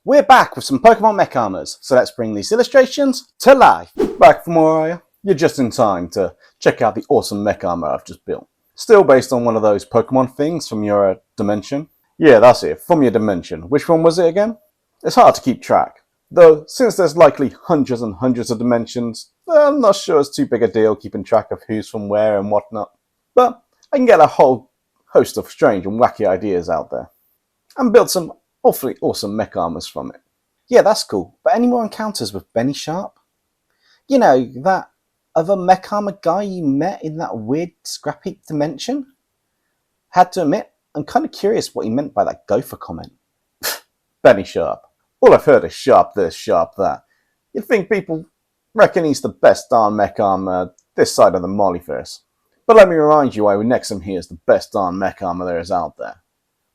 We're back with some Pokemon Mech Armors, so let's bring these illustrations to life. Back from where are you? You're just in time to check out the awesome Mech Armor I've just built. Still based on one of those Pokemon things from your dimension. Yeah, that's it, from your dimension. Which one was it again? It's hard to keep track. Though, since there's likely hundreds and hundreds of dimensions, I'm not sure it's too big a deal keeping track of who's from where and whatnot. But I can get a whole host of strange and wacky ideas out there. And build some awfully awesome Mech Armors from it. Yeah, that's cool. But any more encounters with Benny Sharp? You know, that other Mech Armor guy you met in that weird scrap heap dimension? Had to admit, I'm kind of curious what he meant by that gopher comment. Benny Sharp. All I've heard is sharp this, sharp that. You'd think people reckon he's the best darn Mech Armor this side of the Mollyverse. But let me remind you why Nexum here is the best darn Mech Armor there is out there.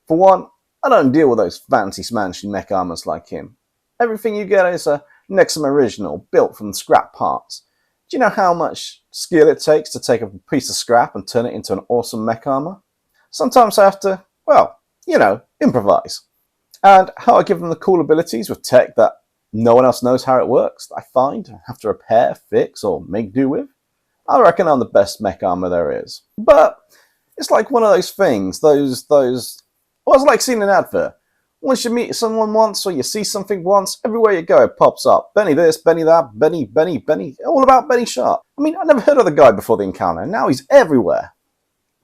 For one, I don't deal with those fancy smancy Mech Armors like him. Everything you get is a Nexum original, built from scrap parts. Do you know how much skill it takes to take a piece of scrap and turn it into an awesome Mech Armor? Sometimes I have to, well, you know, improvise. And how I give them the cool abilities with tech that no one else knows how it works, that I find, have to repair, fix, or make do with. I reckon I'm the best Mech Armor there is. But it's like one of those things, well, it's like seeing an advert. Once you meet someone once or you see something once, everywhere you go it pops up. Benny this, Benny that, Benny, all about Benny Sharp. I mean, I never heard of the guy before the encounter, and now he's everywhere.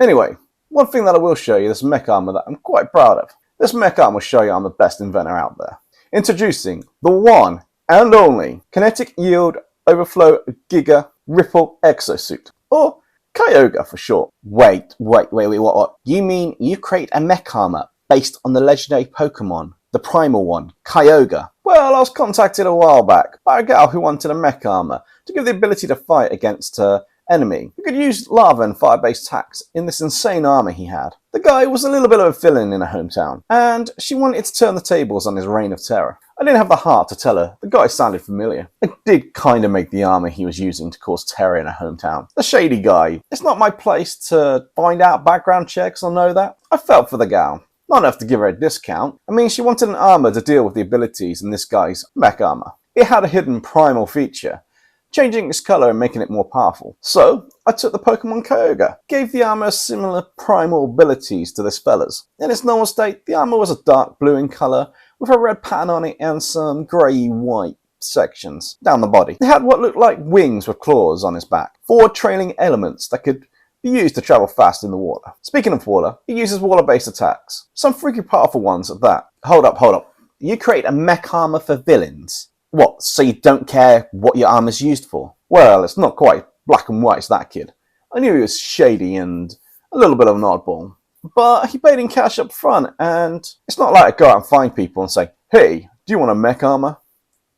Anyway, one thing that I will show you is Mech Armor that I'm quite proud of. This Mech Armor will show you I'm the best inventor out there. Introducing the one and only Kinetic Yield Overflow Giga Ripple Exosuit, or Kyogre for short. Wait, what? You mean you create a Mech Armor based on the legendary Pokemon, the primal one, Kyogre? Well, I was contacted a while back by a gal who wanted a Mech Armor to give the ability to fight against her enemy who could use lava and fire-based attacks in this insane armor he had. The guy was a little bit of a villain in her hometown, and she wanted to turn the tables on his reign of terror. I didn't have the heart to tell her. The guy sounded familiar. I did kind of make the armor he was using to cause terror in her hometown. The shady guy. It's not my place to find out background checks or know that. I felt for the gal. Not enough to give her a discount. I mean, she wanted an armor to deal with the abilities in this guy's Mech Armor. It had a hidden primal feature, changing its colour and making it more powerful. So, I took the Pokemon Kyogre, gave the armour similar primal abilities to this fella's. In its normal state, the armour was a dark blue in colour, with a red pattern on it and some grey-white sections down the body. It had what looked like wings with claws on its back, 4 trailing elements that could be used to travel fast in the water. Speaking of water, it uses water-based attacks. Some freaky powerful ones at that. Hold up. You create a Mech Armor for villains? What, so you don't care what your armor's used for? Well, it's not quite black and white as that kid. I knew he was shady and a little bit of an oddball. But he paid in cash up front, and it's not like I go out and find people and say, hey, do you want a Mech Armor?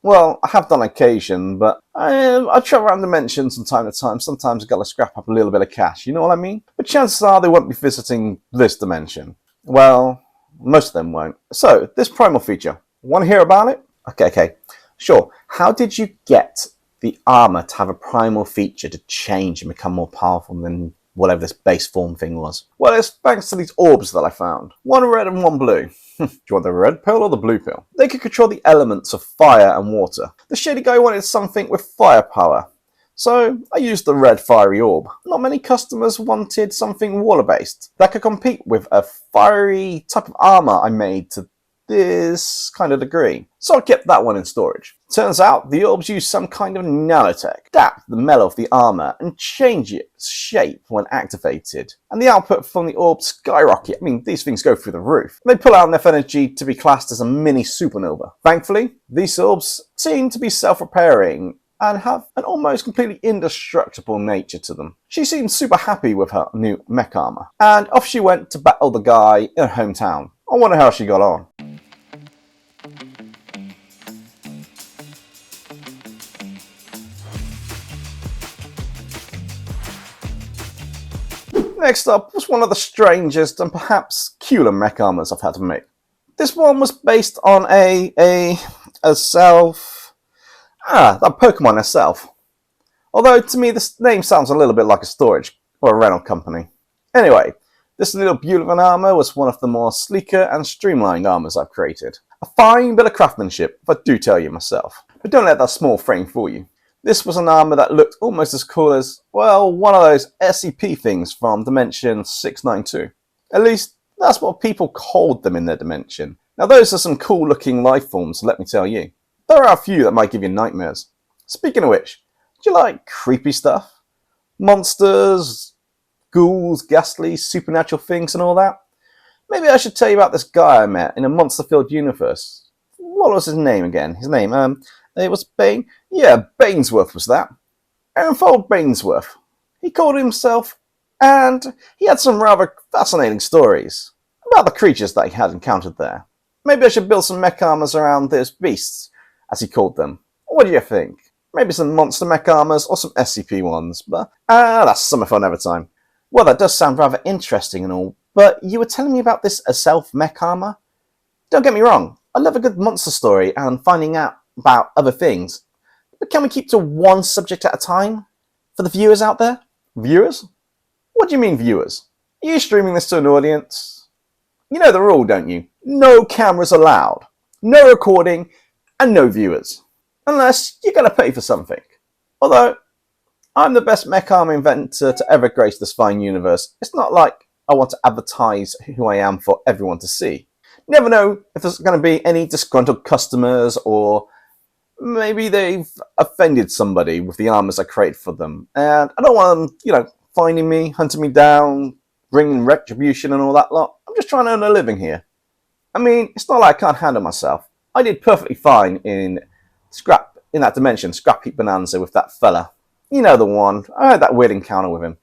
Well, I have done on occasion, but I travel around dimensions from time to time. Sometimes I've got to scrap up a little bit of cash, you know what I mean? But chances are they won't be visiting this dimension. Well, most of them won't. So, this primal feature, want to hear about it? Okay. Sure, how did you get the armor to have a primal feature to change and become more powerful than whatever this base form thing was? Well, it's thanks to these orbs that I found. One red and one blue. Do you want the red pill or the blue pill? They could control the elements of fire and water. The shady guy wanted something with firepower, so I used the red fiery orb. Not many customers wanted something water-based that could compete with a fiery type of armor I made to this kind of degree. So I kept that one in storage. Turns out the orbs use some kind of nanotech, adapt the metal of the armor and change its shape when activated. And the output from the orbs skyrocket. I mean, these things go through the roof. They pull out enough energy to be classed as a mini supernova. Thankfully, these orbs seem to be self-repairing and have an almost completely indestructible nature to them. She seemed super happy with her new Mech Armor, and off she went to battle the guy in her hometown. I wonder how she got on. Next up was one of the strangest and perhaps cooler Mech Armors I've had to make. This one was based on Azelf, that Pokemon Azelf. Although to me this name sounds a little bit like a storage or a rental company. Anyway, this little beauty of an armor was one of the more sleeker and streamlined armors I've created. A fine bit of craftsmanship, if I do tell you myself. But don't let that small frame fool you. This was an armour that looked almost as cool as, well, one of those SCP things from Dimension 692. At least, that's what people called them in their dimension. Now those are some cool looking life forms, let me tell you. There are a few that might give you nightmares. Speaking of which, do you like creepy stuff? Monsters, ghouls, ghastly, supernatural things and all that? Maybe I should tell you about this guy I met in a monster-filled universe. What was his name again? It was Bane? Yeah, Bainsworth was that. Aaronfold Bainsworth. He called himself, and he had some rather fascinating stories about the creatures that he had encountered there. Maybe I should build some mech armors around those beasts, as he called them. What do you think? Maybe some monster mech armors or some SCP ones, but that's something for another time. Well, that does sound rather interesting and all, but you were telling me about this Azelf mech armor? Don't get me wrong, I love a good monster story and finding out about other things. But can we keep to one subject at a time? For the viewers out there? Viewers? What do you mean viewers? Are you streaming this to an audience? You know the rule, don't you? No cameras allowed, no recording, and no viewers. Unless you're going to pay for something. Although, I'm the best mech armor inventor to ever grace this fine universe. It's not like I want to advertise who I am for everyone to see. You never know if there's going to be any disgruntled customers, or maybe they've offended somebody with the armors I create for them. And I don't want them, finding me, hunting me down, bringing retribution and all that lot. I'm just trying to earn a living here. I mean, it's not like I can't handle myself. I did perfectly fine in that dimension, Scrap Heap Bonanza with that fella. You know the one. I had that weird encounter with him.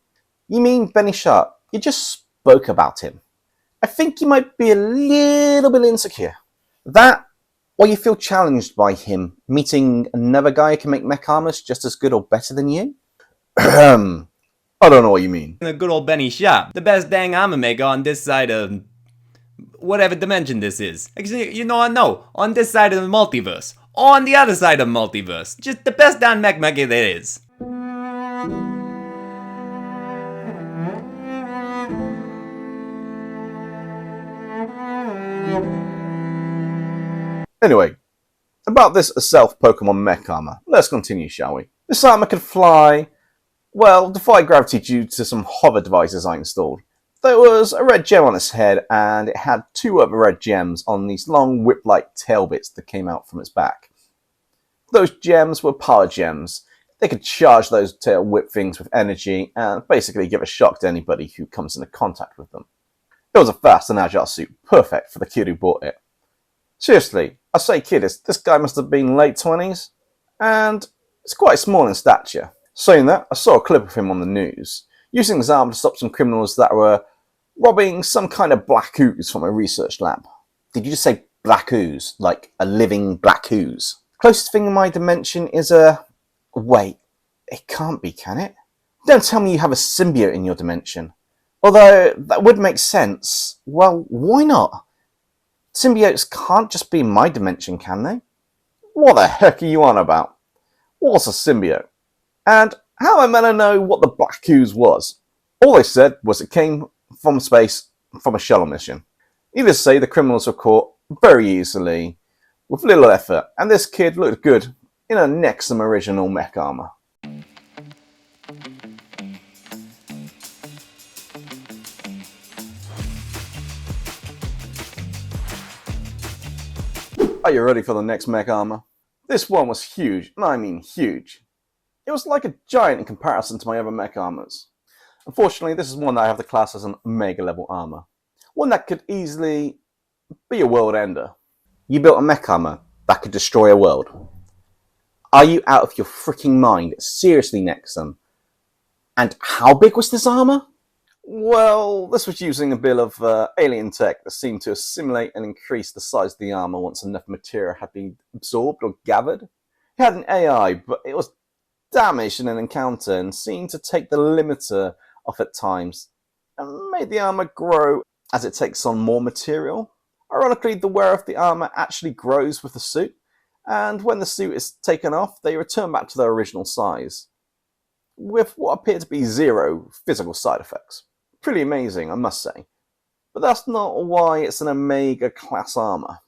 You mean Benny Sharp? You just spoke about him. I think you might be a little bit insecure. That, or you feel challenged by him meeting another guy who can make mech armors just as good or better than you? I don't know what you mean. The good old Benny Sharp, the best dang armor maker on this side of whatever dimension this is. Actually, no, on this side of the multiverse. On the other side of multiverse. Just the best damn mech maker there is. Anyway, about this Azelf Pokemon mech armor. Let's continue, shall we? This armor could fly, defy gravity due to some hover devices I installed. There was a red gem on its head, and it had two other red gems on these long whip-like tail bits that came out from its back. Those gems were power gems. They could charge those tail whip things with energy and basically give a shock to anybody who comes into contact with them. It was a fast and agile suit, perfect for the kid who bought it. Seriously, I say kid, this guy must have been late 20s, and it's quite small in stature. Saying that, I saw a clip of him on the news, using his arm to stop some criminals that were robbing some kind of black ooze from a research lab. Did you just say black ooze? Like a living black ooze? Closest thing in my dimension is a... Wait, it can't be, can it? Don't tell me you have a symbiote in your dimension. Although, that would make sense. Well, why not? Symbiotes can't just be in my dimension, can they? What the heck are you on about? What's a symbiote? And how am I meant to know what the black ooze was? All they said was it came from space, from a shuttle mission. Needless to say, the criminals were caught very easily, with little effort, and this kid looked good in a Nexum original mech armor. Are you ready for the next mech armor? This one was huge, and I mean huge. It was like a giant in comparison to my other mech armors. Unfortunately, this is one that I have to class as an Omega level armor. One that could easily be a world ender. You built a mech armor that could destroy a world. Are you out of your freaking mind? Seriously, Nexum. And how big was this armor? Well, this was using a bit of alien tech that seemed to assimilate and increase the size of the armor once enough material had been absorbed or gathered. It had an AI, but it was damaged in an encounter and seemed to take the limiter off at times and made the armor grow as it takes on more material. Ironically, the wear of the armor actually grows with the suit, and when the suit is taken off, they return back to their original size, with what appear to be zero physical side effects. Pretty amazing, I must say. But that's not why it's an Omega class armor.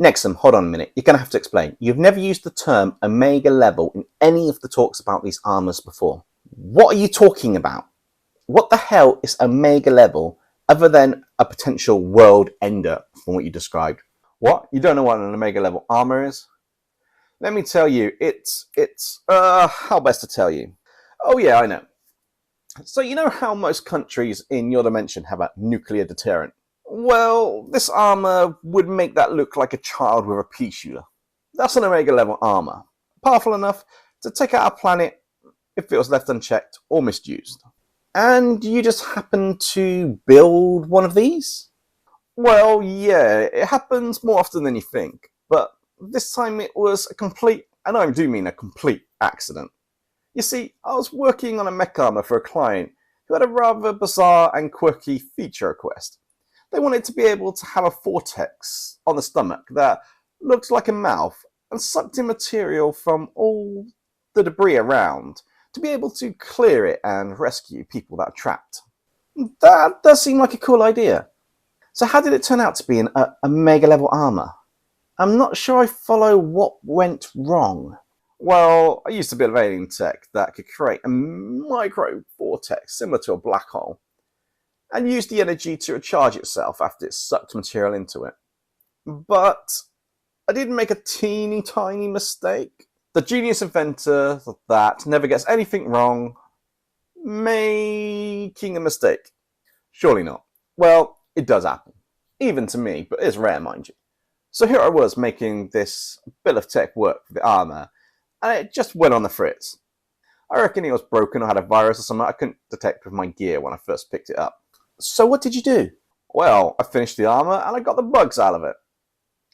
Nexum, hold on a minute. You're going to have to explain. You've never used the term Omega level in any of the talks about these armors before. What are you talking about? What the hell is Omega level other than a potential world ender from what you described? What? You don't know what an Omega level armor is? Let me tell you, how best to tell you? Oh yeah, I know. So you know how most countries in your dimension have a nuclear deterrent? Well, this armor would make that look like a child with a pea shooter. That's an Omega level armor, powerful enough to take out a planet if it was left unchecked or misused. And you just happen to build one of these? Well, yeah, it happens more often than you think, but this time it was a complete, and I do mean a complete accident. You see, I was working on a mech armor for a client who had a rather bizarre and quirky feature request. They wanted to be able to have a vortex on the stomach that looked like a mouth and sucked in material from all the debris around to be able to clear it and rescue people that are trapped. That does seem like a cool idea. So how did it turn out to be an Omega level armor? I'm not sure I follow what went wrong. Well, I used a bit of alien tech that could create a micro vortex similar to a black hole and use the energy to recharge itself after it sucked material into it. But I did make a teeny tiny mistake. The genius inventor of that never gets anything wrong. Making a mistake. Surely not. Well, it does happen. Even to me, but it's rare, mind you. So here I was making this bit of tech work for the armor, and it just went on the fritz. I reckon it was broken or had a virus or something I couldn't detect with my gear when I first picked it up. So what did you do? Well, I finished the armor and I got the bugs out of it.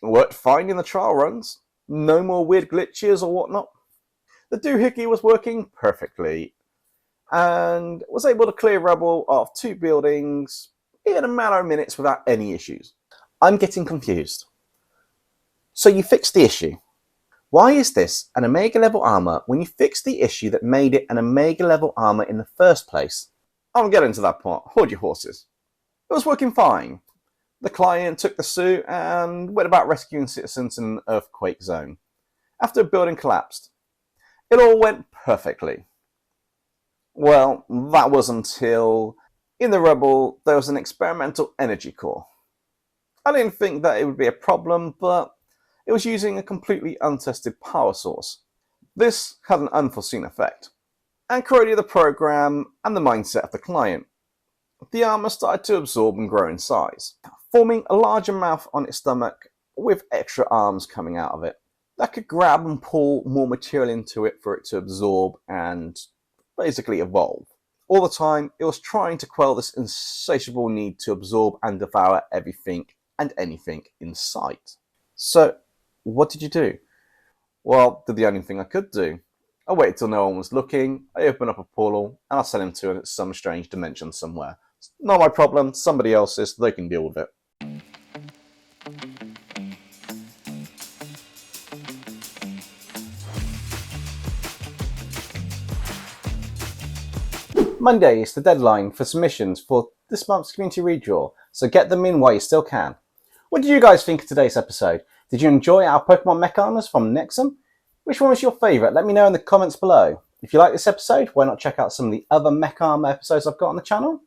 It worked fine in the trial runs. No more weird glitches or whatnot. The doohickey was working perfectly and was able to clear rubble of 2 buildings in a matter of minutes without any issues. I'm getting confused. So you fixed the issue. Why is this an Omega level armor when you fixed the issue that made it an Omega level armor in the first place? I'll get into that part. Hold your horses. It was working fine. The client took the suit and went about rescuing citizens in an earthquake zone after a building collapsed. It all went perfectly. Well, that was until in the rubble there was an experimental energy core. I didn't think that it would be a problem, but it was using a completely untested power source. This had an unforeseen effect and corroded the program and the mindset of the client. The armor started to absorb and grow in size, forming a larger mouth on its stomach with extra arms coming out of it that could grab and pull more material into it for it to absorb and basically evolve. All the time, it was trying to quell this insatiable need to absorb and devour everything and anything in sight. So, what did you do? Well, did the only thing I could do. I waited till no one was looking, I opened up a portal, and I sent him to some strange dimension somewhere. It's not my problem, somebody else's, they can deal with it. Monday is the deadline for submissions for this month's community redraw, so get them in while you still can. What did you guys think of today's episode? Did you enjoy our Pokemon Mech Armors from Nexum? Which one was your favourite? Let me know in the comments below. If you like this episode, why not check out some of the other Mech Armor episodes I've got on the channel?